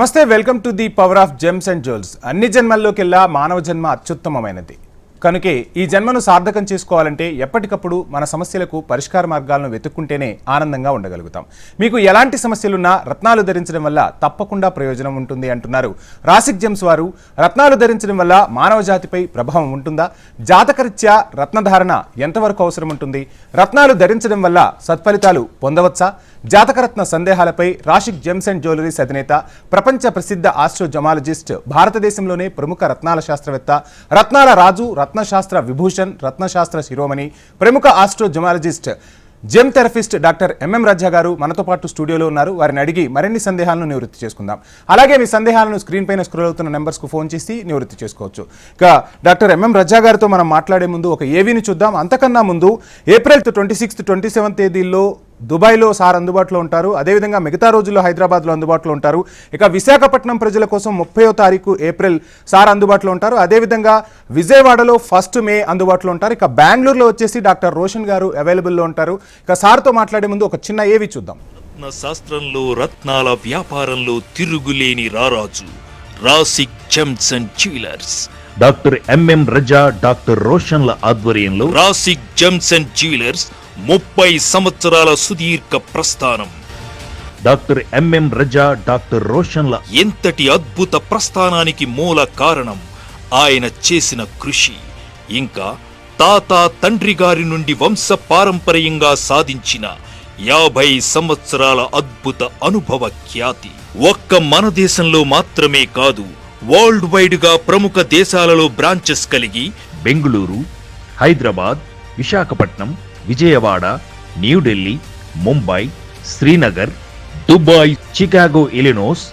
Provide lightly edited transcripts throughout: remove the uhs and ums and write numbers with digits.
నమస్తే, welcome to the power of gems and jewels. అన్ని జన్మల్లోకెల్లా మానవ జన్మ అత్యుత్తమమైనది. కనుకే ఈ జన్మను సార్థకం చేసుకోవాలంటే ఎప్పటికప్పుడు మన సమస్యలకు పరిష్కార మార్గాలను వెతుక్కుంటేనే ఆనందంగా ఉండగలుగుతాం. మీకు ఎలాంటి సమస్యలున్నా రత్నాలు ధరించడం వల్ల తప్పకుండా ప్రయోజనం ఉంటుంది అంటున్నారు రాసిక్ జెమ్స్ వారు. రత్నాలు ధరించడం వల్ల మానవ జాతిపై ప్రభావం ఉంటుందా? జాతకరీత్యా రత్నధారణ ఎంతవరకు అవసరం ఉంటుంది? రత్నాలు ధరించడం వల్ల సత్ఫలితాలు పొందవచ్చా? జాతకరత్న సందేహాలపై రాసిక్ జెమ్స్ అండ్ జ్యువెలరీస్ అధినేత, ప్రపంచ ప్రసిద్ధ ఆస్ట్రోజమాలజిస్ట్, భారతదేశంలోనే ప్రముఖ రత్నాల శాస్త్రవేత్త, రత్నాల రాజు, రత్నశాస్త్ర విభూషణ్, రత్నశాస్త్ర శిరోమణి, ప్రముఖ ఆస్ట్రోజమాలజిస్ట్, జెమ్ థెరపిస్ట్ డాక్టర్ ఎంఎం రజా గారు మనతో పాటు స్టూడియోలో ఉన్నారు. వారిని అడిగి మరిన్ని సందేహాలను నివృత్తి చేసుకుందాం. అలాగే మీ సందేహాలను స్క్రీన్ పైన స్క్రోల్ అవుతున్న నెంబర్స్కు ఫోన్ చేసి నివృత్తి చేసుకోవచ్చు. ఇక డాక్టర్ ఎంఎం రజా గారితో మనం మాట్లాడే ముందు ఒక ఏవీని చూద్దాం. అంతకన్నా ముందు ఏప్రిల్ 26, 27 తేదీల్లో దుబాయ్లో సార్ అందుబాటులో ఉంటారు. అదేవిధంగా మిగతా రోజుల్లో హైదరాబాద్లో అందుబాటులో ఉంటారు. ఇక విశాఖపట్నం ప్రజల కోసం 30వ తారీఖు ఏప్రిల్ సార్ అందుబాటులో ఉంటారు. అదేవిధంగా విజయవాడలో 1 మే అందుబాటులో ఉంటారు. ఇక బెంగళూరులో వచ్చేసి డాక్టర్ రోషన్ గారు అవైలబుల్లో ఉంటారు. ఇక సార్తో మాట్లాడే ముందు ఒక చిన్న ఏవి చూద్దాం. రత్న శాస్త్రంలో, రత్నాల వ్యాపారంలో తిరుగులేని రారాజు Rasik gems and jewellers. Doctor M M Raza, doctor రోషన్ల ఆధ్వర్యంలో రాసిక్ జెమ్స్ అండ్ జ్యువెలర్స్ 30 సంవత్సరాల సుదీర్ఘ ప్రస్థానం. డాక్టర్ ఎంఎం రజా, డాక్టర్ రోషన్ల ఎంతటి అద్భుత ప్రస్థానానికి మూల కారణం ఆయన చేసిన కృషి, ఇంకా తాత తండ్రి గారి నుండి వంశ పారంపర్యంగా సాధించిన 50 సంవత్సరాల అద్భుత అనుభవ ఖ్యాతి. ఒక్క మన దేశంలో మాత్రమే కాదు, వరల్డ్ వైడ్ గా ప్రముఖ దేశాలలో బ్రాంచెస్ కలిగి Bengaluru, Hyderabad, Visakhapatnam, Vijayawada, New Delhi, Mumbai, Srinagar, Dubai, Chicago, Illinois,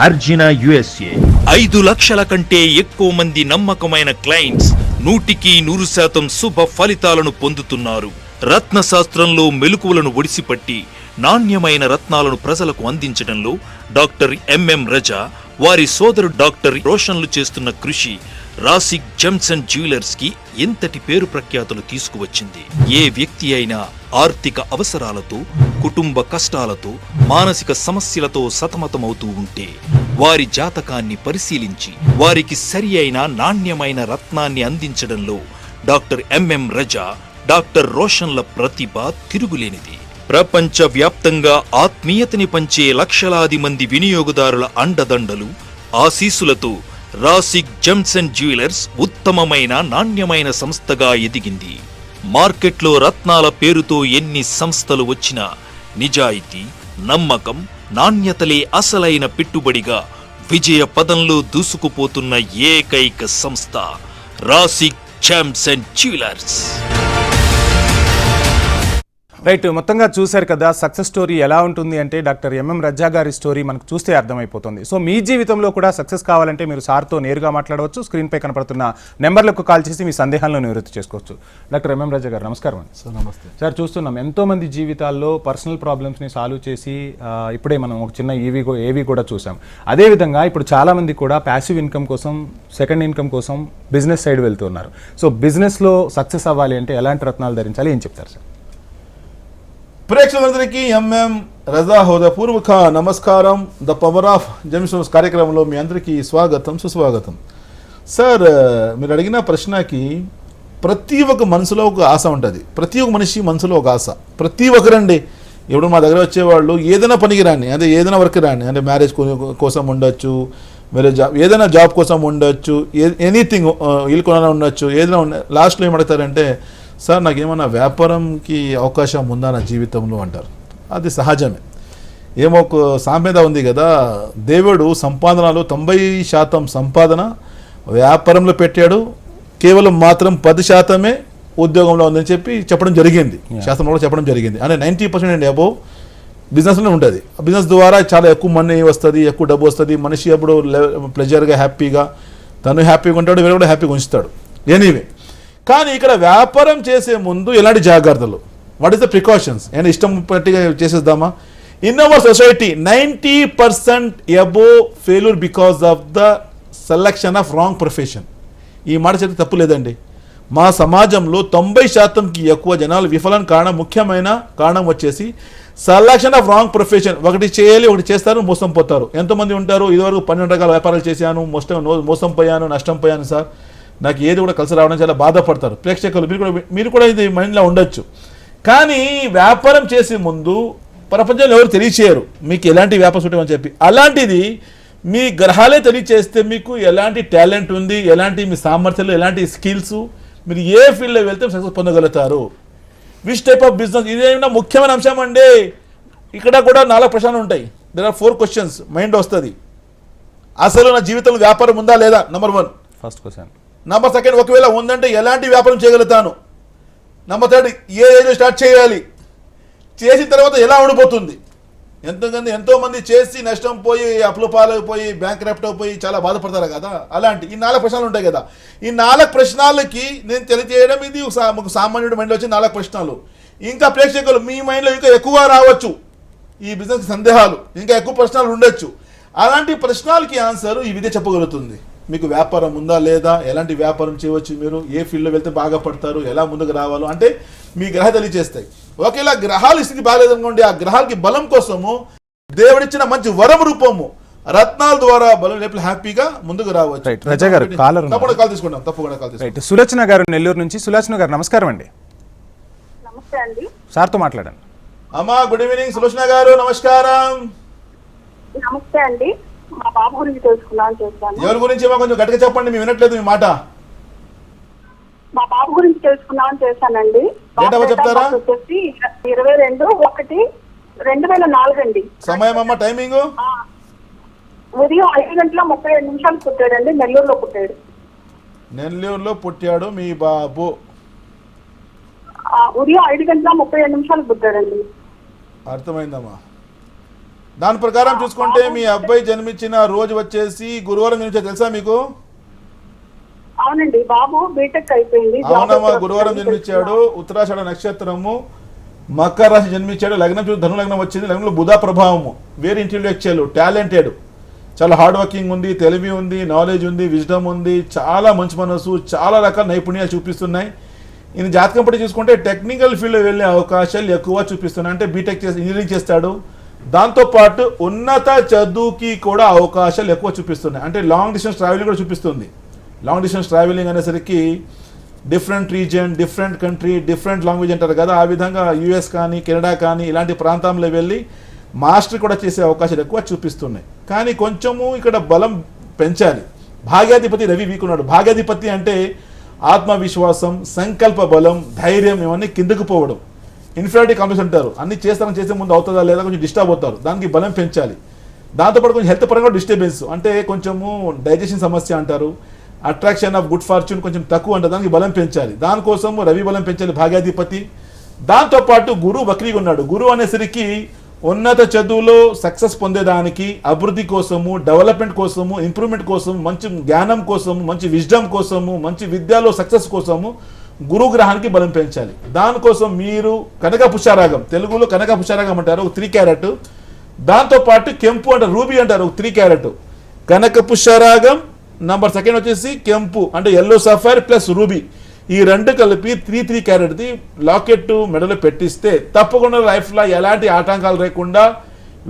అర్జినా, యుఎస్ఏ 5 లక్షల కంటే ఎక్కువ మంది నమ్మకమైన క్లయింట్స్ 100% శుభ ఫలితాలను పొందుతున్నారు. రత్న శాస్త్రంలో మెలకువలను ఒడిసిపట్టి నాణ్యమైన రత్నాలను ప్రజలకు అందించడంలో డాక్టర్ ఎంఎం రజా, వారి సోదరు డాక్టర్ రోషన్లు చేస్తున్న కృషి రాసిక్ జెమ్స్ అండ్ జ్యువెలర్స్ కి ఎంతటి పేరు ప్రఖ్యాతులు తీసుకువచ్చింది. ఏ వ్యక్తి అయినా ఆర్థిక అవసరాలతో, కుటుంబ కష్టాలతో, మానసిక సమస్యలతో సతమతమవుతూ ఉంటే వారి జాతకాన్ని పరిశీలించి వారికి సరి అయిన నాణ్యమైన రత్నాన్ని అందించడంలో డాక్టర్ ఎంఎం రజా, డాక్టర్ రోషన్ల ప్రతిభ తిరుగులేనిది. ప్రపంచ వ్యాప్తంగా ఆత్మీయతని పంచే లక్షలాది మంది వినియోగదారుల అండదండలు, ఆశీస్సులతో రాసిక్ జెమ్స్ అండ్ జ్యువెలర్స్ ఉత్తమమైన నాణ్యమైన సంస్థగా ఎదిగింది. మార్కెట్లో రత్నాల పేరుతో ఎన్ని సంస్థలు వచ్చినా నిజాయితీ, నమ్మకం, నాణ్యతలే అసలైన పెట్టుబడిగా విజయ పదంలో దూసుకుపోతున్న ఏకైక సంస్థ రాసిక్ జెమ్స్ అండ్ జ్యువెలర్స్. రైట్, మొత్తంగా చూశారు కదా సక్సెస్ స్టోరీ ఎలా ఉంటుంది అంటే డాక్టర్ ఎంఎం రజా గారి స్టోరీ మనకు చూస్తే అర్థమైపోతుంది. సో మీ జీవితంలో కూడా సక్సెస్ కావాలంటే మీరు సార్తో నేరుగా మాట్లాడవచ్చు. స్క్రీన్పై కనపడుతున్న నెంబర్లకు కాల్ చేసి మీ సందేహాలను నివృత్తి చేసుకోవచ్చు. డాక్టర్ ఎంఎం రజా గారు నమస్కారం అండి. సార్ నమస్తే సార్. చూస్తున్నాం ఎంతోమంది జీవితాల్లో పర్సనల్ ప్రాబ్లమ్స్ని సాల్వ్ చేసి ఇప్పుడే మనం ఒక చిన్న ఏవి కూడా చూసాం. అదేవిధంగా ఇప్పుడు చాలామంది కూడా ప్యాసివ్ ఇన్కమ్ కోసం, సెకండ్ ఇన్కమ్ కోసం బిజినెస్ సైడ్ వెళ్తున్నారు. సో బిజినెస్లో సక్సెస్ అవ్వాలి అంటే ఎలాంటి రత్నాలు ధరించాలి, ఏం చెప్తారు సార్? ప్రేక్షకులందరికీ ఎంఎం రజా హృదయపూర్వక నమస్కారం. ద పవర్ ఆఫ్ జెమ్స్ కార్యక్రమంలో మీ అందరికీ స్వాగతం, సుస్వాగతం. సార్, మీరు అడిగిన ప్రశ్నకి ప్రతి ఒక్క మనసులో ఒక ఆశ ఉంటుంది. ప్రతి ఒక్క మనిషి మనసులో ఒక ఆశ. ప్రతి ఒక్కరండి, ఇప్పుడు మా దగ్గర వచ్చేవాళ్ళు ఏదైనా పనికి రాని, అంటే ఏదైనా వర్క్ రాని, అంటే మ్యారేజ్ కోసం ఉండొచ్చు, వేరే జాబ్, ఏదైనా జాబ్ కోసం ఉండొచ్చు, ఎనీథింగ్ ఇల్లు కొనాలని ఉండొచ్చు, ఏదైనా లాస్ట్లో ఏమడతారంటే, సార్ నాకేమన్నా వ్యాపారంకి అవకాశం ఉందా నా జీవితంలో అంటారు. అది సహజమే. ఏమో ఒక సామెత ఉంది కదా, దేవుడు సంపాదనలో 90% సంపాదన వ్యాపారంలో పెట్టాడు, కేవలం మాత్రం 10% ఉద్యోగంలో ఉందని చెప్పడం జరిగింది. శాస్త్రంలో చెప్పడం జరిగింది. అంటే 90% అబోవ్ బిజినెస్లో ఉంటుంది. బిజినెస్ ద్వారా చాలా ఎక్కువ మనీ వస్తుంది, ఎక్కువ డబ్బు వస్తుంది. మనిషి అప్పుడు ప్లెజర్గా, హ్యాపీగా, తను హ్యాపీగా ఉంటాడు, వేరే కూడా హ్యాపీగా ఉంచుతాడు. ఎనీవే, కానీ ఇక్కడ వ్యాపారం చేసే ముందు ఎలాంటి జాగ్రత్తలు, వాట్ ఈస్ ద ప్రికాషన్స్? ఏమైనా ఇష్టం పట్టిగా చేసేద్దామా? In our society 90% above failure because of the selection of wrong profession. ఈ మాట చెప్తే తప్పు లేదండి. మా సమాజంలో 90%కి ఎక్కువ జనాలు విఫలం కారణం, ముఖ్యమైన కారణం వచ్చేసి సెలక్షన్ ఆఫ్ రాంగ్ ప్రొఫెషన్. ఒకటి చేయాలి, ఒకటి చేస్తారు, మోసం పోతారు. ఎంతోమంది ఉంటారు, ఇదివరకు 12 రకాల వ్యాపారాలు చేశాను, మోసం పోయాను, నష్టం పోయాను సార్, నాకు ఏది కూడా కలిసి రావడం చాలా బాధపడతారు. ప్రేక్షకులు మీరు కూడా ఇది మైండ్లో ఉండొచ్చు. కానీ వ్యాపారం చేసే ముందు ప్రపంచంలో ఎవరు తెలియచేయరు మీకు ఎలాంటి వ్యాపారం ఉంటామని చెప్పి. అలాంటిది మీ గ్రహాలే తెలియచేస్తే మీకు ఎలాంటి టాలెంట్ ఉంది, ఎలాంటి మీ సామర్థ్యాలు, ఎలాంటి స్కిల్స్, మీరు ఏ ఫీల్డ్లో వెళ్తే సక్సెస్ పొందగలుగుతారు, విచ్ టైప్ ఆఫ్ బిజినెస్. ఇదేమైనా ముఖ్యమైన అంశం అండి. ఇక్కడ కూడా 4 ప్రశ్నలు ఉంటాయి. దేర్ ఆర్ 4 క్వశ్చన్స్ మైండ్ వస్తుంది. అసలు నా జీవితంలో వ్యాపారం ఉందా లేదా, నెంబర్ 1. First question. నెంబర్ 2, ఒకవేళ ఉందంటే ఎలాంటి వ్యాపారం చేయగలుగుతాను. నెంబర్ 3, ఏ ఏజ్ స్టార్ట్ చేయాలి, చేసిన తర్వాత ఎలా ఉండిపోతుంది. ఎంతోమంది చేసి నష్టం పోయి, అప్పుల పాలైపోయి, బ్యాంక్ క్రాఫ్ట్ అయిపోయి చాలా బాధపడతారు కదా. అలాంటి ఈ 4 ప్రశ్నలు ఉంటాయి కదా. ఈ 4 ప్రశ్నలకి నేను తెలియజేయడం ఇది ఒక సామాన్యుడి మైండ్లో వచ్చి 4 ప్రశ్నలు. ఇంకా ప్రేక్షకులు మీ మైండ్లో ఇంకా ఎక్కువ రావచ్చు, ఈ బిజినెస్ సందేహాలు ఇంకా ఎక్కువ ప్రశ్నలు ఉండొచ్చు. అలాంటి ప్రశ్నలకి ఆన్సర్ ఈ విధే చెప్పగలుగుతుంది. మీకు వ్యాపారం ఉందా లేదా, ఎలాంటి వ్యాపారం చేయవచ్చు, మీరు ఏ ఫీల్డ్లో వెళ్తే బాగా పడతారు, ఎలా ముందుకు రావాలో అంటే మీ గ్రహాలు తెలియజేస్తాయి. ఒకేలా గ్రహాలు స్థితి బాగాలేదనుకోండి, ఆ గ్రహాలకి బలం కోసము దేవుడిచ్చిన మంచి వరం రూపము రత్నాల ద్వారా బలం లేపి హ్యాపీగా ముందుకు రావచ్చు. రజా గారు కాలర్ తప్పకుండా కాల్ తీసుకుంటాం, తప్పకుండా కాల్ తీసుకుంటాం. సులోచన గారు నెల్లూరు నుంచి. సులోచన గారు నమస్కారం అండి. నమస్తే అండి. సార్తో మాట్లాడండి. అమ్మా గుడ్ ఈవినింగ్ సులోచన గారు, నమస్కారం. నమస్తే అండి. మా బాబు గురించి తెలుసుకున్నాను చేస్తాను. ఎవరి గురించి కొంచెం గట్టిగా చెప్పండి, మేము వినట్లేదు మీ మాట. మా బాబు గురించి తెలుసుకున్నామని చేశానండి. చెప్తారా? 22/1/2004 అండి. సమయం అమ్మ, టైమింగ్? ఉదయం 5:37 పుట్టాడండి. నెల్లూరులో పుట్టాడు. నెల్లూరులో పుట్టాడు మీ బాబు. ఉదయం 5:37 పుట్టాడండి. అర్థమైందమ్మా. దాని ప్రకారం చూసుకుంటే మీ అబ్బాయి జన్మించిన రోజు వచ్చేసి గురువారం నుంచి తెలుసా మీకు? అవునండి. బాబు బీటెక్ అయిపోయింది. అవునమ్మా, గురువారం జన్మించాడు. ఉత్తరాషాఢ నక్షత్రము, మకర రాశి జన్మించాడు. లగ్నం చూసి ధను లగ్నం వచ్చింది. లగ్నంలో బుధ ప్రభావము. వెరీ ఇంటెలెక్చువల్, టాలెంటెడ్, చాలా హార్డ్ వర్కింగ్ ఉంది, తెలివి ఉంది, నాలెడ్జ్ ఉంది, విజ్డమ్ ఉంది, చాలా మంచి మనసు, చాలా రకాల నైపుణ్యాలు చూపిస్తున్నాయి. ఈయన జాతకం పట్టి చూసుకుంటే టెక్నికల్ ఫీల్డ్లో వెళ్ళే అవకాశాలు ఎక్కువ చూపిస్తున్నాయి. అంటే బీటెక్ చేసి ఇంజనీరింగ్ చేస్తాడు. దాంతోపాటు ఉన్నత చదువుకి కూడా అవకాశాలు ఎక్కువ చూపిస్తున్నాయి. అంటే లాంగ్ డిస్టెన్స్ ట్రావెలింగ్ కూడా చూపిస్తుంది. లాంగ్ డిస్టెన్స్ ట్రావెలింగ్ అనేసరికి different region, different country, different language అంటారు కదా, ఆ విధంగా యుఎస్ కానీ కెనడా కానీ ఇలాంటి ప్రాంతంలో వెళ్ళి మాస్టర్ కూడా చేసే అవకాశాలు ఎక్కువ చూపిస్తున్నాయి. కానీ కొంచెము ఇక్కడ బలం పెంచాలి. భాగ్యాధిపతి రవి వీకున్నాడు. భాగ్యాధిపతి అంటే ఆత్మవిశ్వాసం, సంకల్ప బలం, ధైర్యం ఇవన్నీ కిందకు పోవడం. ఇన్ఫినిటీ కాంప్లెక్స్ అంటారు. అన్ని చేసే ముందు అవుతుందా లేదా కొంచెం డిస్టర్బ్ అవుతారు. దానికి బలం పెంచాలి. దాంతోపాటు కొంచెం హెల్త్ పరంగా డిస్టర్బెన్స్, అంటే కొంచెము డైజెషన్ సమస్య అంటారు, అట్రాక్షన్ ఆఫ్ గుడ్ ఫార్చ్యూన్ కొంచెం తక్కువ అంటారు. దానికి బలం పెంచాలి. దానికోసము రవి బలం పెంచాలి, భాగ్యాధిపతి. దాంతోపాటు గురువు వక్రీగా ఉన్నాడు. గురువు అనేసరికి ఉన్నత చదువులో సక్సెస్ పొందేదానికి, అభివృద్ధి కోసము, డెవలప్మెంట్ కోసము, ఇంప్రూవ్మెంట్ కోసము, మంచి జ్ఞానం కోసము, మంచి విజ్డమ్ కోసము, మంచి విద్యలో సక్సెస్ కోసము గురువు గ్రహానికి బలం పెంచాలి. దానికోసం మీరు కనక పుష్యరాగం, తెలుగులో కనక పుష్యరాగం అంటారు, 3 క్యారెట్. దాంతోపాటు కెంపు అంటారు, రూబీ అంటారు, 3 క్యారెట్. కనక పుష్యరాగం. నంబర్ 2 వచ్చేసి కెంపు అంటే ఎల్లో సఫైర్ ప్లస్ రూబీ. ఈ 2 కలిపి 3 క్యారెట్ది లాకెట్ మెడలో పెట్టిస్తే తప్పకుండా లైఫ్లో ఎలాంటి ఆటంకాలు లేకుండా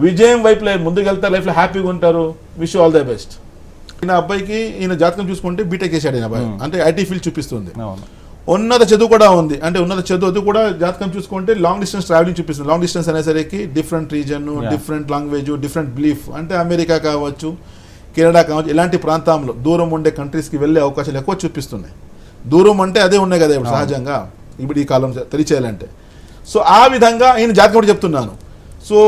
విజయం వైపు ముందుకెళ్తారు, లైఫ్లో హ్యాపీగా ఉంటారు. Wish all the best. ఈయన అబ్బాయికి ఈయన జాతకం చూసుకుంటే బీటెక్ చేశాడు. ఈయన అబ్బాయి అంటే ఐటీ ఫీల్డ్ చూపిస్తుంది. ఉన్నత చదువు కూడా ఉంది. అంటే ఉన్నత చదువు కూడా జాతకం చూసుకుంటే లాంగ్ డిస్టెన్స్ ట్రావెలింగ్ చూపిస్తుంది. లాంగ్ డిస్టెన్స్ అనేసరికి different reason, different language, different belief. అంటే అమెరికా కావచ్చు, కెనడా కావచ్చు, ఇలాంటి ప్రాంతంలో దూరం ఉండే కంట్రీస్కి వెళ్ళే అవకాశాలు ఎక్కువ చూపిస్తున్నాయి. దూరం అంటే అదే ఉన్నాయి కదా ఇప్పుడు సహజంగా ఇప్పుడు ఈ కాలం తెలియచేయాలంటే. సో ఆ విధంగా ఈయన జాతకం కూడా చెప్తున్నాను. సో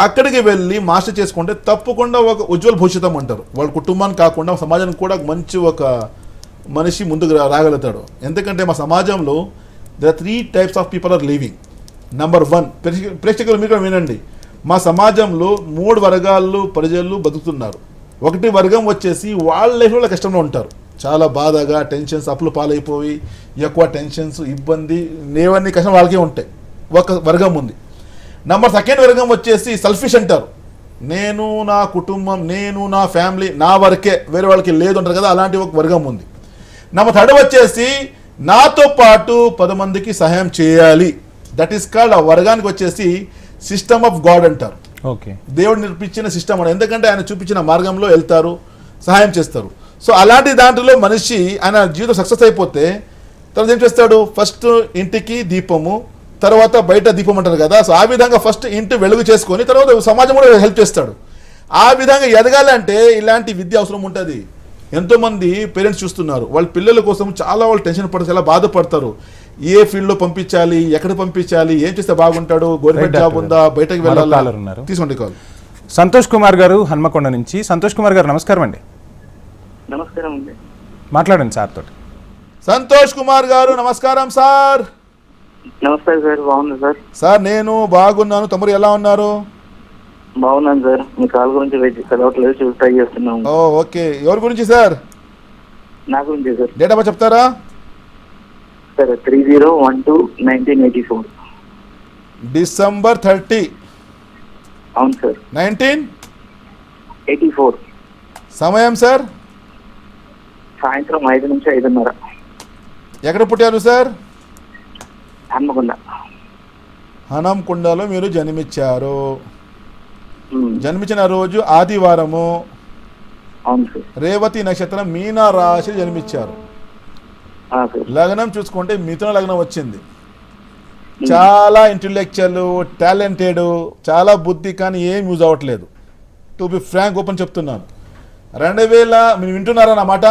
అక్కడికి వెళ్ళి మాస్టర్ చేసుకుంటే తప్పకుండా ఒక ఉజ్వల భవిష్యత్తం అంటారు. వాళ్ళ కుటుంబానికి కాకుండా సమాజానికి కూడా మంచి ఒక మనిషి ముందుకు రాగలుగుతాడు. ఎందుకంటే మా సమాజంలో the 3 types of people are living. Number 1, ప్రేక్షకులు మీరు వినండి, మా సమాజంలో 3 వర్గాలు ప్రజలు బతుకుతున్నారు. 1 వర్గం వచ్చేసి వాళ్ళ లైఫ్లో కష్టంలో ఉంటారు, చాలా బాధగా, టెన్షన్స్, అప్పులు పాలైపోయి ఎక్కువ టెన్షన్స్, ఇబ్బంది, నేవన్నీ కష్టం వాళ్ళకే ఉంటాయి. ఒక వర్గం ఉంది. నెంబర్ 2 వర్గం వచ్చేసి సెల్ఫిష్ అంటారు. నేను, నా కుటుంబం, నేను, నా ఫ్యామిలీ, నా వరకే, వేరే వాళ్ళకి లేదు అంటారు కదా, అలాంటి ఒక వర్గం ఉంది. నెంబర్ 3 వచ్చేసి నాతో పాటు 10 మందికి సహాయం చేయాలి. దట్ ఈస్ కాల్డ్ ఆ వర్గానికి వచ్చేసి సిస్టమ్ ఆఫ్ గాడ్ అంటారు. ఓకే. దేవుడు నిర్మించిన సిస్టమ్ అని, ఎందుకంటే ఆయన చూపించిన మార్గంలో వెళ్తారు, సహాయం చేస్తారు. సో అలాంటి దాంట్లో మనిషి ఆయన జీవితం సక్సెస్ అయిపోతే తర్వాత ఏం చేస్తాడు, ఫస్ట్ ఇంటికి దీపము, తర్వాత బయట దీపం అంటారు కదా. సో ఆ విధంగా ఫస్ట్ ఇంటి వెలుగు చేసుకొని తర్వాత సమాజం కూడా హెల్ప్ చేస్తాడు. ఆ విధంగా ఎదగాలంటే ఇలాంటి విద్య అవసరం ఉంటుంది. ఎంతోమంది పేరెంట్స్ చూస్తున్నారు, వాళ్ళ పిల్లల కోసం చాలా వాళ్ళు టెన్షన్ పడతారు, చాలా బాధపడతారు. ఏ ఫీల్డ్లో పంపించాలి, ఎక్కడ పంపించాలి, ఏం చేస్తే బాగుంటాడు, గవర్నమెంట్ జాబ్ ఉందా, బయటకు వెళ్ళాలి. తీసుకోండి కాల్. సంతోష్ కుమార్ గారు హన్మకొండ నుంచి. సంతోష్ కుమార్ గారు నమస్కారం అండి. నమస్కారం అండి. మాట్లాడండి సార్ తోటి. సంతోష్ కుమార్ గారు నమస్కారం సార్. నమస్కారం సార్, బాగున్నా సార్? సార్ నేను బాగున్నాను, తమరు ఎలా ఉన్నారు? బాగున్నాను సార్. మీ కాల్ గురించి వెయిట్ చదవట్లేదు, ట్రై చేస్తున్నాము. ఓకే, ఎవరి గురించి సార్? నా గురించి సార్. డేట్ ఆఫ్ బర్త్ చెప్తారా సార్? 30/12/1984. December 30. అవును సార్. 1984. సమయం సార్? సాయంత్రం 5 నుంచి 5:30. ఎక్కడ పుట్టారు సార్? హన్మకొండ. హనంకొండలో మీరు జన్మించారు. జన్మించిన రోజు ఆదివారము. అవును సార్. రేవతి నక్షత్రం, మీనా రాశి జన్మించారు. లగ్నం చూసుకుంటే మిథున లగ్నం వచ్చింది. చాలా ఇంటెలెక్చువల్, టాలెంటెడ్, చాలా బుద్ధి, కానీ ఏం యూజ్ అవ్వట్లేదు. టు బి ఫ్రాంక్ ఓపెన్ చెప్తున్నాను. 2000 మీరు వింటున్నారా నా మాట?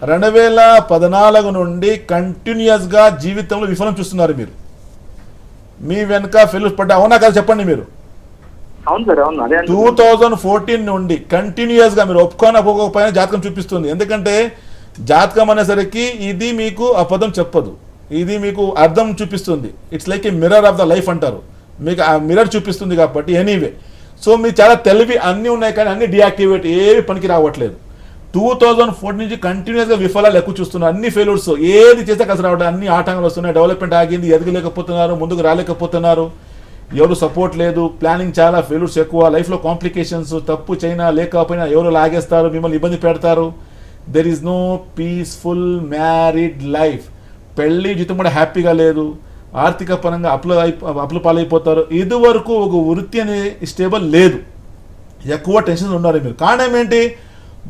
2014 నుండి కంటిన్యూస్గా జీవితంలో విఫలం చూస్తున్నారు మీరు. మీ వెనుక ఫెయిల్యూర్స్ పడ్డా, అవునా కాదు చెప్పండి మీరు? అవును సార్, అవును. అదే 2014 నుండి కంటిన్యూస్గా మీరు ఒప్పుకోకపోయినా జాతకం చూపిస్తుంది. ఎందుకంటే జాతకం అనేసరికి ఇది మీకు అబద్ధం చెప్పదు, ఇది మీకు అర్థం చూపిస్తుంది. It's like a mirror of the life అంటారు. మీకు ఆ మిర్రర్ చూపిస్తుంది కాబట్టి ఎనీవే. సో మీరు చాలా తెలివి అన్నీ ఉన్నాయి, కానీ అన్ని డియాక్టివేట్, ఏవి పనికి రావట్లేదు. 2014 నుంచి కంటిన్యూస్గా విఫలాలు ఎక్కువ చూస్తున్నారు, అన్ని ఫెయిల్యూర్స్. ఏది చేస్తే కలిసి రావడం, అన్ని ఆటంకాలు వస్తున్నాయి. డెవలప్మెంట్ ఆగింది, ఎదగలేకపోతున్నారు, ముందుకు రాలేకపోతున్నారు, ఎవరు సపోర్ట్ లేదు, ప్లానింగ్ చాలా, ఫెయిల్యూర్స్ ఎక్కువ, లైఫ్లో కాంప్లికేషన్స్, తప్పు చైనా లేకపోయినా ఎవరు లాగేస్తారు, మిమ్మల్ని ఇబ్బంది పెడతారు. There is no peaceful married life. పెళ్లి జీవితం కూడా హ్యాపీగా లేదు, ఆర్థిక పరంగా అప్పులు పాలైపోతారు. ఇదివరకు ఒక వృత్తి అనే స్టేబుల్ లేదు, ఎక్కువ టెన్షన్ ఉన్నారు మీరు. కారణం ఏంటి?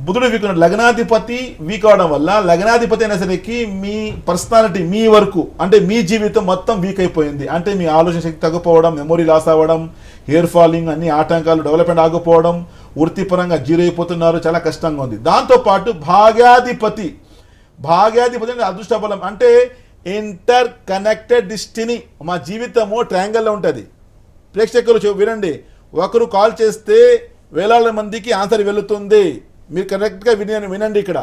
బుధుడు వీక్ ఉన్నాడు, లగ్నాధిపతి వీక్ అవడం వల్ల. లగ్నాధిపతి అనేసరికి మీ పర్సనాలిటీ, మీ వరకు అంటే మీ జీవితం మొత్తం వీక్ అయిపోయింది. అంటే మీ ఆలోచన శక్తి తగ్గిపోవడం, మెమొరీ లాస్ అవ్వడం, హెయిర్ ఫాలింగ్, అన్ని ఆటంకాలు, డెవలప్మెంట్ ఆగిపోవడం, వృత్తిపరంగా జీరో అయిపోతున్నారు, చాలా కష్టంగా ఉంది. దాంతోపాటు భాగ్యాధిపతి అంటే అదృష్ట బలం, అంటే ఇంటర్ కనెక్టెడ్ డెస్టినీ. మా జీవితము ట్రయాంగిల్లో ఉంటుంది. ప్రేక్షకులు వినండి, ఒకరు కాల్ చేస్తే వేలాది మందికి ఆన్సర్ వెళుతుంది. మీరు కరెక్ట్గా వినండి. ఇక్కడ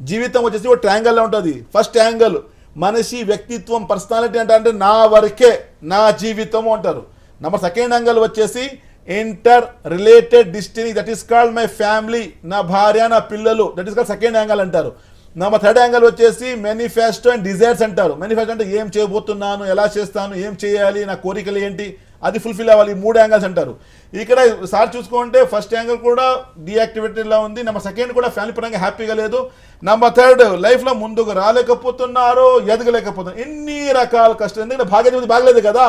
జీవితం వచ్చేసి ఒక ట్రయాంగిల్లో ఉంటుంది. ఫస్ట్ యాంగిల్ మనిషి వ్యక్తిత్వం, పర్సనాలిటీ అంటే నా వరకే, నా జీవితము అంటారు. నెంబర్ సెకండ్ యాంగిల్ వచ్చేసి inter related destiny, that is called my family, నా భార్య, నా పిల్లలు, that is called second angle అంటారు. నెంబర్ థర్డ్ యాంగిల్ వచ్చేసి మేనిఫెస్టో అండ్ డిజైర్స్ అంటారు. మేనిఫెస్టో అంటే ఏం చేయబోతున్నాను, ఎలా చేస్తాను, ఏం చేయాలి, నా కోరికలు ఏంటి, అది ఫుల్ఫిల్ అవ్వాలి. 3 యాంగిల్స్ అంటారు. ఇక్కడ సార్ చూసుకుంటే ఫస్ట్ యాంగిల్ కూడా డీయాక్టివేటెడ్లా ఉంది, నెంబర్ సెకండ్ కూడా ఫ్యామిలీ పరంగా హ్యాపీగా లేదు, నెంబర్ థర్డ్ లైఫ్లో ముందుకు రాలేకపోతున్నారు, ఎదగలేకపోతున్నారు. ఎన్ని రకాల కష్టం. ఎందుకంటే భాగ్యాధిపతి బాగలేదు కదా.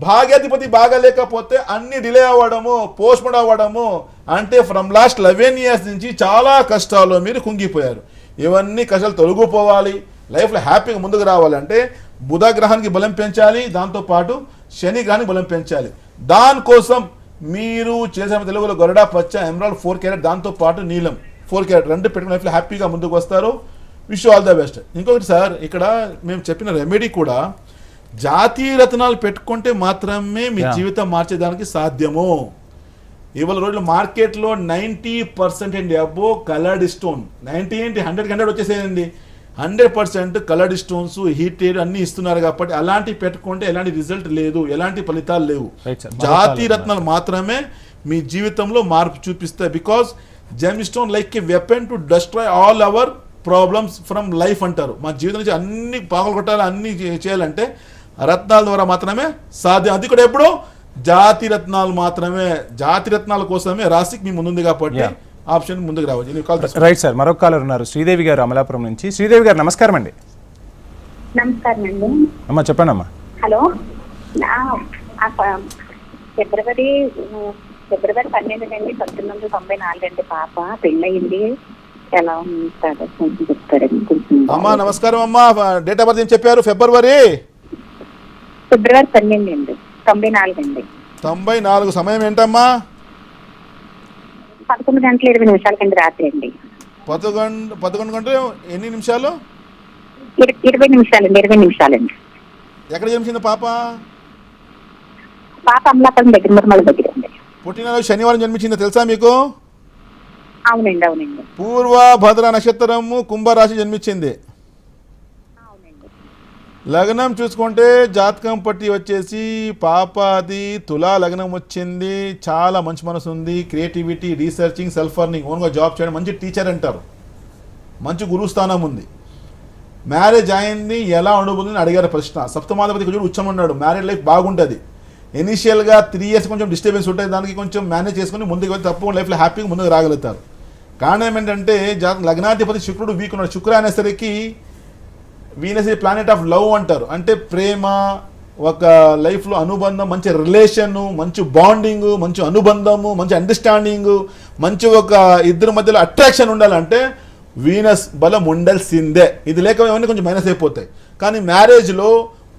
భాగ్యాధిపతి బాగలేకపోతే అన్ని డిలే అవ్వడము, పోస్ట్పోన్ అవ్వడము, అంటే ఫ్రమ్ లాస్ట్ 11 years నుంచి చాలా కష్టాల్లో మీరు కుంగిపోయారు. ఇవన్నీ కష్టాలు తొలగిపోవాలి, లైఫ్లో హ్యాపీగా ముందుకు రావాలంటే బుధ గ్రహానికి బలం పెంచాలి, దాంతోపాటు శని గ్రహానికి బలం పెంచాలి. దానికోసం మీరు చేసిన తెలుగులో గరుడా పచ్చ, ఎమరాల్డ్ 4 carat, దాంతోపాటు నీలం 4 carat, 2 పెట్టుకుని లైఫ్లో హ్యాపీగా ముందుకు వస్తారు. Wish all the best. ఇంకొకటి సార్, ఇక్కడ మేము చెప్పిన రెమెడీ కూడా జాతీయ రత్నాలు పెట్టుకుంటే మాత్రమే మీ జీవితం మార్చేదానికి సాధ్యము. ఇవాళ రోజుల్లో మార్కెట్లో 90% అండ్ అబో కలర్డ్ స్టోన్, 90 ఏంటి 100 వచ్చేసేయండి. 100% కలర్డ్ స్టోన్స్, హీటెడ్ అన్ని ఇస్తున్నారు. కాబట్టి అలాంటివి పెట్టుకుంటే ఎలాంటి రిజల్ట్ లేదు, ఎలాంటి ఫలితాలు లేవు. జాతీయ రత్నాలు మాత్రమే మీ జీవితంలో మార్పు చూపిస్తాయి. Because gem stone like a weapon to destroy all our problems from life అంటారు. మా జీవితం నుంచి అన్ని పాగలు కొట్టాలి, అన్ని చేయాలంటే రత్నాల ద్వారా మాత్రమే సాధ్యం. అది కూడా ఎప్పుడు జాతి రత్నాలు మాత్రమే. జాతి రత్నాల కోసమే రాశికి మీ ముందుంది కాబట్టి ఆప్షన్ ముందుకు రావచ్చు. రైట్ సార్, మరొక కాలర్ ఉన్నారు, శ్రీదేవి గారు అమలాపురం నుంచి. శ్రీదేవి గారు నమస్కారం అండి. నమస్కారం అండి. అమ్మా చెప్పండి అమ్మా. హలో, ఆ ఫిబ్రవరి 12 అండి 1994 అండి పాప పెళ్ళయింది. ఎలా ఉంటారో కొంచెం చెప్తారండి. కొంచెం అమ్మా నమస్కారం అమ్మా, డేట్ ఆఫ్ బర్త్ ఏం చెప్పారు? ఫిబ్రవరి 12 అండి 94 అండి. 94. సమయం ఏంటమ్మా? 11:20 రాత్రి అండి. 11 గంటలు ఎన్ని నిమిషాలు? 20 నిమిషాలండి. ఎక్కడ జన్మించింది పాప? పాప అమలాపురం దగ్గర నిర్మల దగ్గర అండి. పుట్టినరోజు శనివారం జన్మించింది తెలుసా మీకు? అవునండి. పూర్వ భద్ర నక్షత్రము కుంభరాశి జన్మించింది. అవునండి. లగ్నం చూసుకుంటే జాతకం పట్టి వచ్చేసి పాపది తులా లగ్నం వచ్చింది. చాలా మంచి మనసు ఉంది, క్రియేటివిటీ, రీసెర్చింగ్, సెల్ఫ్ అర్నింగ్, ఓన్గా జాబ్ చేయడం, మంచి టీచర్ అంటారు, మంచి గురుస్థానం ఉంది. మ్యారేజ్ అయింది, ఎలా ఉండబోతుంది అడిగారు ప్రశ్న. సప్తమాధిపతి కొంచెం ఉచ్చం ఉన్నాడు, మ్యారేజ్ లైఫ్ బాగుంటుంది. ఇనీషియల్గా 3 years కొంచెం డిస్టర్బెన్స్ ఉంటుంది, దానికి కొంచెం మేనేజ్ చేసుకుని ముందుకు వెళ్ళి తప్పకుండా లైఫ్లో హ్యాపీగా ముందుకు రాగలుగుతారు. కారణం ఏంటంటే లగ్నాధిపతి శుక్రుడు వీక్ ఉన్నాడు. శుక్ర అనేసరికి వీనస్ ప్లానెట్ ఆఫ్ లవ్ అంటారు, అంటే ప్రేమ, ఒక లైఫ్లో అనుబంధం, మంచి రిలేషను, మంచి బాండింగు, మంచి అనుబంధము, మంచి అండర్స్టాండింగు, మంచి ఒక ఇద్దరి మధ్యలో అట్రాక్షన్ ఉండాలంటే వీనస్ బలం ఉండాల్సిందే. ఇది లేక ఇవన్నీ కొంచెం మైనస్ అయిపోతాయి. కానీ మ్యారేజ్లో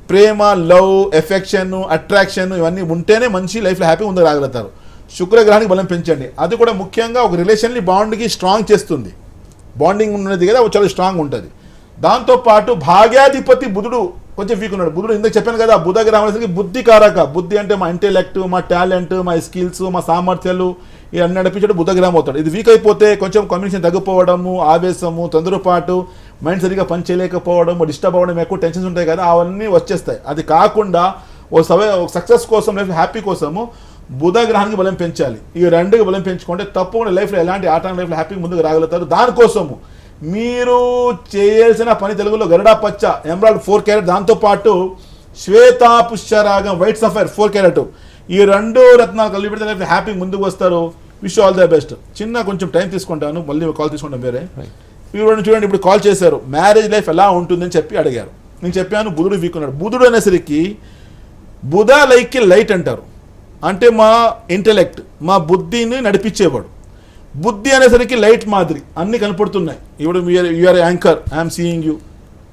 ప్రేమ, లవ్, ఎఫెక్షన్, అట్రాక్షన్ ఇవన్నీ ఉంటేనే మంచి లైఫ్లో హ్యాపీ ముందుకు రాగలుగుతారు. శుక్రగ్రహానికి బలం పెంచండి. అది కూడా ముఖ్యంగా ఒక రిలేషన్ని బాండ్కి స్ట్రాంగ్ చేస్తుంది. బాండింగ్ ఉన్నది కదా, చాలా స్ట్రాంగ్ ఉంటుంది. దాంతోపాటు భాగ్యాధిపతి బుధుడు కొంచెం వీక్ ఉన్నాడు. బుధుడు ఇందాక చెప్పాను కదా, బుధ గ్రహానికి బుద్ధి కారక. బుద్ధి అంటే మా ఇంటెలెక్ట్, మా టాలెంట్, మా స్కిల్స్, మా సామర్థ్యాలు ఇవన్నీ నడిపించాడు బుధ గ్రహం అవుతాడు. ఇది వీక్ అయిపోతే కొంచెం కమ్యూనికేషన్ తగ్గిపోవడము, ఆవేశము, తొందరపాటు, మైండ్ సరిగా పని చేయలేకపోవడం, డిస్టర్బ్ అవ్వడం, ఎక్కువ టెన్షన్స్ ఉంటాయి కదా, అవన్నీ వచ్చేస్తాయి. అది కాకుండా ఒక సక్సెస్ కోసం, లైఫ్ హ్యాపీ కోసము బుధ గ్రహానికి బలం పెంచాలి. ఈ 2కి బలం పెంచుకుంటే తప్పకుండా లైఫ్లో ఎలాంటి ఆటంకం లైఫ్లో హ్యాపీగా ముందుకు రాగలుగుతారు. దానికోసము మీరు చేయాల్సిన పని తెలుగులో గరుడా పచ్చ, ఎమరాల్డ్ 4 క్యారెట్, దాంతోపాటు శ్వేతా పుష్యరాగం, వైట్ సఫైర్ 4 క్యారెట్, ఈ 2 రత్నాలు కలిపి పెడితే లైఫ్ హ్యాపీ ముందుకు వస్తారు. Wish all the best. చిన్న కొంచెం టైం తీసుకుంటాను, మళ్ళీ కాల్ తీసుకుంటాం వేరే. మీరు చూడండి, ఇప్పుడు కాల్ చేశారు, మ్యారేజ్ లైఫ్ ఎలా ఉంటుందని చెప్పి అడిగారు. నేను చెప్పాను బుధుడు వీక్ ఉన్నాడు. బుధుడు అనేసరికి బుధ లైక్ లైట్ అంటారు, అంటే మా ఇంటెలెక్ట్, మా బుద్ధిని నడిపించేవాడు. బుద్ధి అనేసరికి లైట్ మాదిరి అన్నీ కనపడుతున్నాయి. ఇప్పుడు you're anchor, I'm seeing you,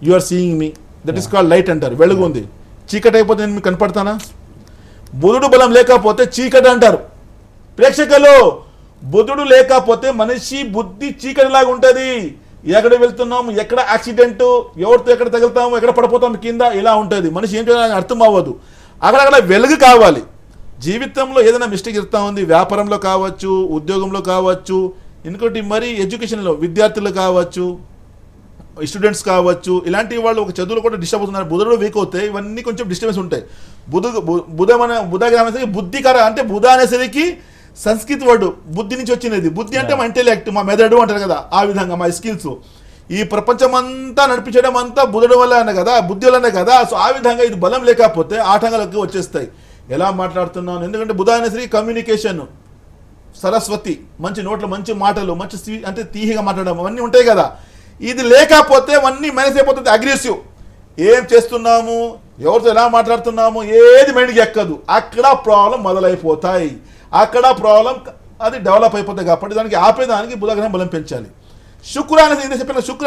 you are seeing me, that is called light అంటారు. వెలుగు ఉంది. చీకటి అయిపోతే నేను మీకు కనపడతానా? బుధుడు బలం లేకపోతే చీకటి అంటారు. ప్రేక్షకులు, బుధుడు లేకపోతే మనిషి బుద్ధి చీకటిలాగా ఉంటుంది. ఎక్కడ వెళ్తున్నాము, ఎక్కడ యాక్సిడెంట్, ఎవరితో ఎక్కడ తగులుతాము, ఎక్కడ పడిపోతాము కింద, ఇలా ఉంటుంది. మనిషి ఏం చేయాలని అర్థం అవ్వదు. అక్కడక్కడ వెలుగు కావాలి. జీవితంలో ఏదైనా మిస్టేక్ ఇస్తూ ఉంది, వ్యాపారంలో కావచ్చు, ఉద్యోగంలో కావచ్చు, ఇంకోటి మరి ఎడ్యుకేషన్లో విద్యార్థులు కావచ్చు, స్టూడెంట్స్ కావచ్చు, ఇలాంటి వాళ్ళు ఒక చదువులో కూడా డిస్టర్బ్ అవుతున్నారు. బుధుడు వీక్ అవుతే ఇవన్నీ కొంచెం డిస్టర్బెన్స్ ఉంటాయి. బుధ గ్రహం బుద్ధికర, అంటే బుధ అనేసరికి సంస్కృత వర్డ్ బుద్ధి నుంచి వచ్చినది. బుద్ధి అంటే మా ఇంటెలెక్ట్, మా మెదడు అంటారు కదా, ఆ విధంగా మా స్కిల్స్. ఈ ప్రపంచం అంతా నడిపించడం అంతా బుధుడు వల్లనే కదా, బుద్ధి వల్లనే కదా. సో ఆ విధంగా ఇది బలం లేకపోతే ఆటంకాలకు వచ్చేస్తాయి. ఎలా మాట్లాడుతున్నాను, ఎందుకంటే బుధ అనేసరికి కమ్యూనికేషన్, సరస్వతి, మంచి నోట్లు, మంచి మాటలు, మంచి అంటే తీహిగా మాట్లాడడం, అవన్నీ ఉంటాయి కదా. ఇది లేకపోతే అవన్నీ మైనస్ అయిపోతుంది. అగ్రెసివ్, ఏం చేస్తున్నాము, ఎవరితో ఎలా మాట్లాడుతున్నాము, ఏది మైండ్కి ఎక్కదు. అక్కడ ప్రాబ్లం మొదలైపోతాయి, అక్కడ ప్రాబ్లం అది డెవలప్ అయిపోతాయి. కాబట్టి దానికి ఆపేదానికి బుధగ్రహం బలం పెంచాలి. శుక్ర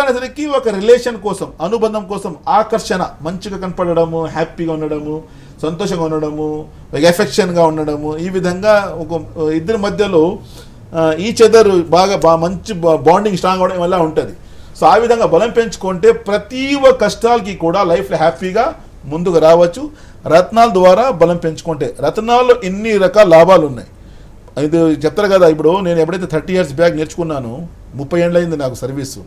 అనేసరికి ఒక రిలేషన్ కోసం, అనుబంధం కోసం, ఆకర్షణ, మంచిగా కనపడము, హ్యాపీగా ఉండడము, సంతోషంగా ఉండడము, ఎఫెక్షన్గా ఉండడము, ఈ విధంగా ఒక ఇద్దరి మధ్యలో ఈచ్ అదర్ బాగా మంచి బాండింగ్ స్ట్రాంగ్ అవడం వల్ల ఉంటుంది. సో ఆ విధంగా బలం పెంచుకుంటే ప్రతి ఒక్క కష్టాలకి కూడా లైఫ్లో హ్యాపీగా ముందుకు రావచ్చు. రత్నాల ద్వారా బలం పెంచుకుంటే, రత్నాల్లో ఇన్ని రకాల లాభాలు ఉన్నాయి. ఇది చెప్తారు కదా, ఇప్పుడు నేను ఎప్పుడైతే 30 years బ్యాక్ నేర్చుకున్నాను, 30 ఏళ్ళు అయింది నాకు సర్వీసు.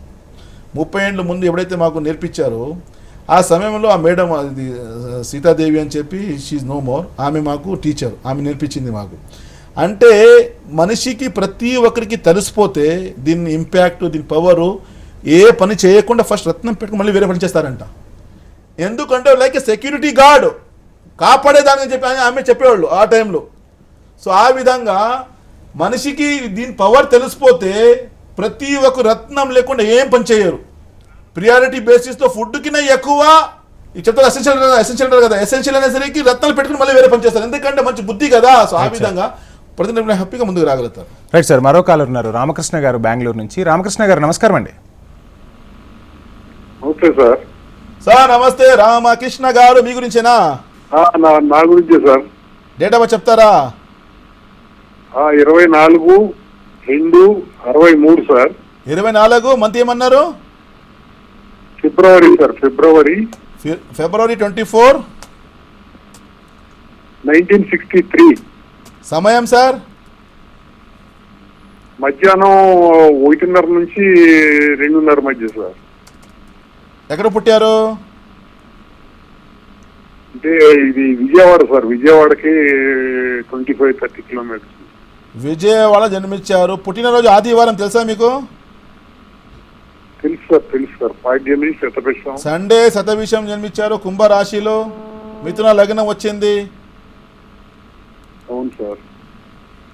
30 ఏళ్ళ ముందు ఎప్పుడైతే మాకు నేర్పించారో ఆ సమయంలో ఆ మేడం, అది సీతాదేవి అని చెప్పి, షీఈ్ నో మోర్, ఆమె మాకు టీచర్, ఆమె నేర్పించింది మాకు. అంటే మనిషికి ప్రతి ఒక్కరికి తెలిసిపోతే దీని ఇంపాక్ట్, దీని పవరు, ఏ పని చేయకుండా ఫస్ట్ రత్నం పెట్టుకుని మళ్ళీ వేరే పని చేస్తారంట. ఎందుకంటే లైక్ సెక్యూరిటీ గార్డ్, కాపాడేదానికి చెప్పి ఆమె చెప్పేవాళ్ళు ఆ టైంలో. సో ఆ విధంగా మనిషికి దీని పవర్ తెలిసిపోతే ప్రతి ఒక్క రత్నం లేకుండా ఏం పని చేయరు. ప్రియారిటీ బేసిస్తో ఫుడ్ కింద ఎక్కువ ఈ చెప్తారు ఎసెన్షియల్ కదా, ఎసెన్షియల్ అనేసరికి రత్నాలు పెట్టుకుని మళ్ళీ వేరే పని చేస్తారు, ఎందుకంటే మంచి బుద్ధి కదా. సో ఆ విధంగా ప్రతి హ్యాపీగా ముందుకు రాగలుగుతారు. రైట్ సార్, మరో కాలర్ ఉన్నారు, రామకృష్ణ గారు బెంగళూరు నుంచి. రామకృష్ణ గారు నమస్కారం అండి. Okay sir. సార్ నమస్తే రామకృష్ణ గారు, మీ గురించేనా? నా గురించే సార్. డేట్ ఆఫ్ బర్త్ చెప్తారా? 24/2/63 సార్. 24 మంత్ ఏమన్నారు? ఫిబ్రవరి సార్. ఫిబ్రవరి 24, 1963. సమయం సార్? మధ్యాహ్నం 1:30 నుంచి 2:30 మధ్య సార్. ఎక్కడ పుట్టారు? అంటే ఇది విజయవాడ సార్. విజయవాడకి 25-30 కిలోమీటర్స్. విజయవాడ జన్మించారు. పుట్టినరోజు ఆదివారం తెలుసా మీకు? తెలుసు సార్. పాడ్యమి శతభిషం. సండే శతభిషం జన్మించారు. కుంభరాశిలో, మిథున లగ్నం వచ్చింది. అవును సార్.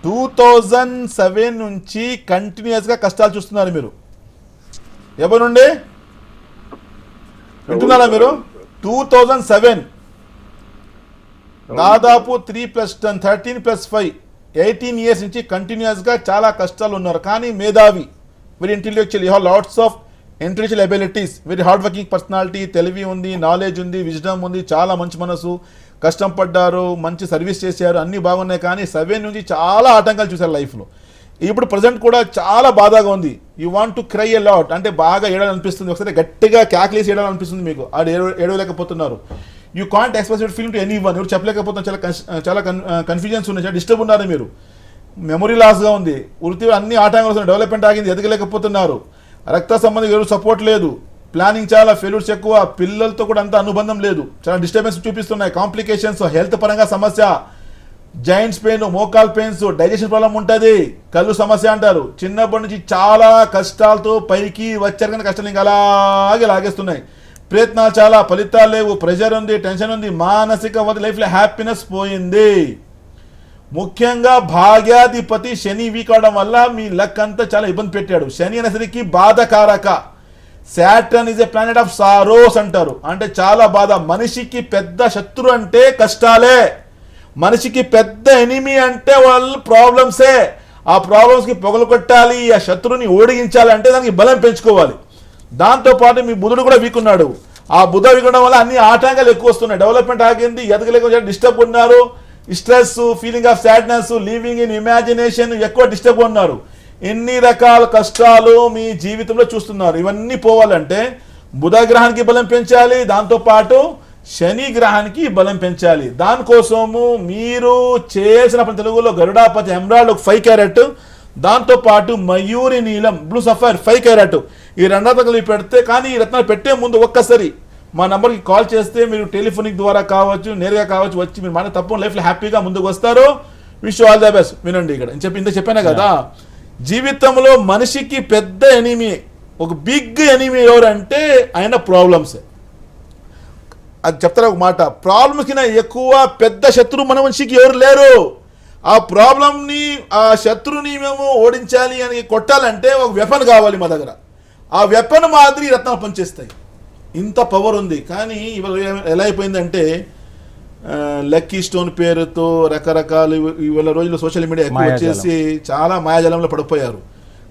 2007 నుంచి కంటిన్యూస్ గా కష్టాలు చూస్తున్నారు మీరు. ఎవరి నుండి వింటున్నారా మీరు? 2007 దాదాపు 3+10 13+5 18 ఇయర్స్ నుంచి కంటిన్యూస్ గా చాలా కష్టాలు ఉన్నారు. కానీ మేధావి, very intellectual, you have lots of intellectual abilities, very hard working personality, తెలివి ఉంది, నాలెడ్జ్ ఉంది, విజ్డమ్ ఉంది, చాలా మంచి మనసు, కష్టం పడ్డారు, మంచి సర్వీస్ చేశారు, అన్నీ బాగున్నాయి. కానీ 7 నుంచి చాలా ఆటంకాలు చూశారు లైఫ్లో. ఇప్పుడు ప్రజెంట్ కూడా చాలా బాధగా ఉంది. You want to cry a lot, అంటే బాగా ఏడాలనిపిస్తుంది, ఒకసారి గట్టిగా క్యాక్లేసి ఏడాలనిపిస్తుంది మీకు. అది ఏడవలేకపోతున్నారు. You can't express your feeling to anyone. ఎవరు చెప్పలేకపోతున్నారు. చాలా కన్ఫ్యూజన్స్ ఉన్నాయి, చాలా డిస్టర్బ్ ఉన్నారు మీరు. మెమొరీ లాస్గా ఉంది, వృత్తి అన్ని ఆటంకాలు వస్తున్నాయి, డెవలప్మెంట్ ఆగింది, ఎదగలేకపోతున్నారు. రక్త సంబంధం ఎవరు సపోర్ట్ లేదు, ప్లానింగ్ చాలా, ఫెయిల్యూర్స్ ఎక్కువ, పిల్లలతో కూడా అంత అనుబంధం లేదు, చాలా డిస్టర్బెన్స్ చూపిస్తున్నాయి, కాంప్లికేషన్స్, హెల్త్ పరంగా సమస్య, జాయింట్స్ పెయిన్, మోకాల్ పెయిన్స్, డైజెషన్ ప్రాబ్లం ఉంటుంది, కళ్ళు సమస్య అంటారు. చిన్నప్పటి నుంచి చాలా కష్టాలతో పైకి వచ్చారు, కానీ కష్టాలు ఇంకా అలాగే లాగేస్తున్నాయి. ప్రయత్నాలు చాలా, ఫలితాలు లేవు, ప్రెషర్ ఉంది, టెన్షన్ ఉంది, మానసిక లైఫ్లో హ్యాపీనెస్ పోయింది. ముఖ్యంగా భాగ్యాధిపతి శని వీక్ అవడం వల్ల మీ లక్ అంతా చాలా ఇబ్బంది పెట్టాడు. శని అనేసరికి బాధకారక. Saturn is a planet of sorrows అంటారు, అంటే చాలా బాధ. మనిషికి పెద్ద శత్రు అంటే కష్టాలే, మనిషికి పెద్ద ఎనిమీ అంటే వాళ్ళు ప్రాబ్లమ్సే. ఆ ప్రాబ్లమ్స్కి పొగలు కొట్టాలి, ఆ శత్రుని ఓడిగించాలి అంటే దానికి బలం పెంచుకోవాలి. దాంతోపాటు మీ బుధుడు కూడా వీక్ ఉన్నాడు. ఆ బుధ వీక్ ఉండడం వల్ల అన్ని ఆటంకాలు ఎక్కువ వస్తున్నాయి, డెవలప్మెంట్ ఆగింది, ఎదగలేక డిస్టర్బ్ ఉన్నారు, stress, feeling of sadness, living in imagination, ఎక్కువ డిస్టర్బ్ ఉన్నారు. ఎన్ని రకాల కష్టాలు మీ జీవితంలో చూస్తున్నారు. ఇవన్నీ పోవాలంటే బుధ గ్రహానికి బలం పెంచాలి, దాంతోపాటు శని గ్రహానికి బలం పెంచాలి. దానికోసము మీరు చేసిన తెలుగులో గరుడాపతి ఎమరాల్డ్ 5 క్యారెట్, దాంతోపాటు మయూరి నీలం బ్లూ సఫైర్ 5 క్యారెట్, ఈ రెండతలు పెడితే, కానీ ఈ రత్నాలు పెట్టే ముందు ఒక్కసారి మా నంబర్కి కాల్ చేస్తే మీరు టెలిఫోనిక్ ద్వారా కావచ్చు, నేరుగా కావచ్చు, వచ్చి మీరు మన తప్ప లైఫ్లో హ్యాపీగా ముందుకు వస్తారు. Wish all the best. వినండి, ఇక్కడ ఇంత చెప్పాను కదా, జీవితంలో మనిషికి పెద్ద ఎనిమీ, ఒక బిగ్ ఎనిమీ ఎవరంటే ఆయన ప్రాబ్లమ్స్. అది చెప్తారా ఒక మాట, ప్రాబ్లమ్స్ కింద ఎక్కువ పెద్ద శత్రువు మన మనిషికి ఎవరు లేరు. ఆ ప్రాబ్లంని, ఆ శత్రుని మేము ఓడించాలి అని కొట్టాలంటే ఒక వెపన్ కావాలి మా దగ్గర. ఆ వెపన్ మాదిరి రత్నాలు పనిచేస్తాయి, ఇంత పవర్ ఉంది. కానీ ఇవాళ ఎలా అయిపోయిందంటే లక్కీ స్టోన్ పేరుతో రకరకాలు ఇవాళ రోజుల్లో సోషల్ మీడియా ఎక్కువ వచ్చేసి చాలా మాయాజాలంలో పడిపోయారు.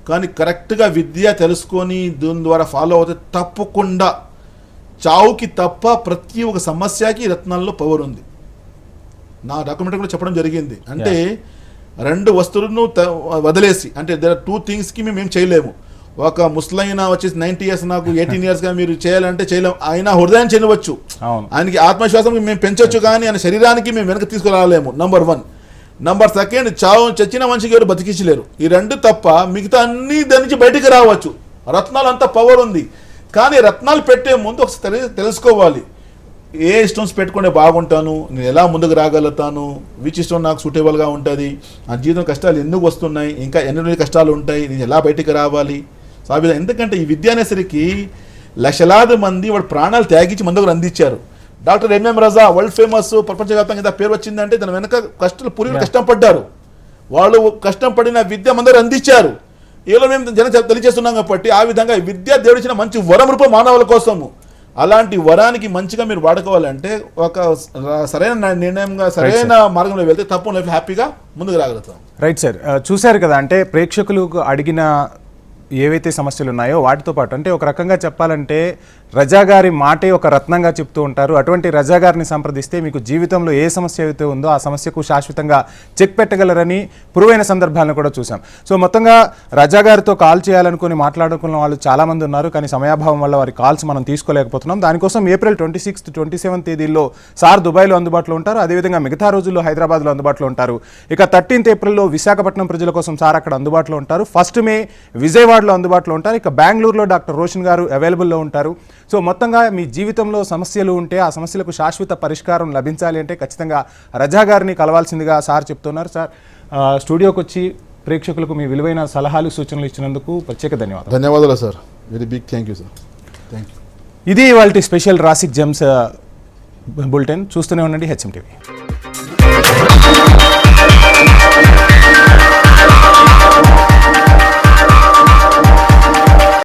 కానీ కరెక్ట్గా విద్య తెలుసుకొని దీని ద్వారా ఫాలో అవుతే తప్పకుండా చావుకి తప్ప ప్రతి ఒక్క సమస్యకి రత్నాల్లో పవర్ ఉంది. నా డాక్యుమెంట్ కూడా చెప్పడం జరిగింది. అంటే 2 వస్తువులను వదిలేసి, అంటే దేర్ ఆర్ 2 థింగ్స్కి మేము చేయలేము. ఒక ముసలైన వచ్చేసి 90 ఇయర్స్, నాకు 18 ఇయర్స్గా మీరు చేయాలంటే చేయలేము. ఆయన హృదయం చేయవచ్చు, ఆయనకి ఆత్మవిశ్వాసం మేము పెంచవచ్చు, కానీ ఆయన శరీరానికి మేము వెనక తీసుకురాలేము. నంబర్ 1. నంబర్ 2, చచ్చిన మనిషికి ఎవరు బతికించలేరు. ఈ 2 తప్ప మిగతా అన్ని దాని నుంచి బయటికి రావచ్చు. రత్నాలు అంత పవర్ ఉంది. కానీ రత్నాలు పెట్టే ముందు ఒకసారి తెలుసుకోవాలి, ఏ స్టోన్స్ పెట్టుకుంటే బాగుంటాను, నేను ఎలా ముందుకు రాగలుగుతాను, విచ్ స్టోన్ నాకు సూటబుల్గా ఉంటుంది, ఆ జీవితం కష్టాలు ఎందుకు వస్తున్నాయి, ఇంకా ఎన్ని కష్టాలు ఉంటాయి, నేను ఎలా బయటికి రావాలి. సో ఆ విధంగా, ఎందుకంటే ఈ విద్య అనేసరికి లక్షలాది మంది వాడు ప్రాణాలు త్యాగించి మన దగ్గర అందించారు. డాక్టర్ ఎంఎం రజా వరల్డ్ ఫేమస్, ప్రపంచవ్యాప్తంగా పేరు వచ్చిందంటే దాని వెనక పూర్వీకులు కష్టం పడ్డారు. వాళ్ళు కష్టం పడిన విద్య మన దగ్గర అందించారు. ఏదో మేము తెలియజేస్తున్నాం కాబట్టి ఆ విధంగా విద్య దేవుడిచ్చిన మంచి వరం రూపం మానవుల కోసము. అలాంటి వరానికి మంచిగా మీరు వాడుకోవాలంటే ఒక సరైన నిర్ణయంగా సరైన మార్గంలో వెళ్తే తప్ప లైఫ్ హ్యాపీగా ముందుకు రాగలుగుతాం. రైట్ సార్, చూశారు కదా, అంటే ప్రేక్షకులకు అడిగిన ఏవైతే సమస్యలు ఉన్నాయో వాటితో పాటు అంటే ఒక రకంగా చెప్పాలంటే రజా గారి మాటే ఒక రత్నంగా చెప్తూ ఉంటారు. అటువంటి రజా గారిని సంప్రదిస్తే మీకు జీవితంలో ఏ సమస్య అయితే ఉందో ఆ సమస్యకు శాశ్వతంగా చెక్ పెట్టగలరని పురువైన సందర్భాలను కూడా చూసాం. సో మొత్తంగా రజా గారితో కాల్ చేయాలనుకుని మాట్లాడుకున్న వాళ్ళు చాలామంది ఉన్నారు, కానీ సమయాభావం వల్ల వారి కాల్స్ మనం తీసుకోలేకపోతున్నాం. దానికోసం ఏప్రిల్ 26, 27 తేదీల్లో సార్ దుబాయ్లో అందుబాటులో ఉంటారు. అదేవిధంగా మిగతా రోజుల్లో హైదరాబాద్లో అందుబాటులో ఉంటారు. ఇక 13th ఏప్రిల్లో విశాఖపట్నం ప్రజల కోసం సార్ అక్కడ అందుబాటులో ఉంటారు. 1st మే విజయవాడలో అందుబాటులో ఉంటారు. ఇక బెంగళూరులో డాక్టర్ రోషన్ గారు అవైలబుల్లో ఉంటారు. సో మొత్తంగా మీ జీవితంలో సమస్యలు ఉంటే ఆ సమస్యలకు శాశ్వత పరిష్కారం లభించాలి అంటే ఖచ్చితంగా రజా గారిని కలవాల్సిందిగా సార్ చెప్తున్నారు. సార్ స్టూడియోకి వచ్చి ప్రేక్షకులకు మీ విలువైన సలహాలు సూచనలు ఇచ్చినందుకు ప్రత్యేక ధన్యవాదాలు. ధన్యవాదాలు sir, very big thank you sir. Thank you. ఇది ఇవాల్టి స్పెషల్ రాసిక్ జెమ్స్ బులెటిన్. చూస్తూనే ఉండండి HM TV.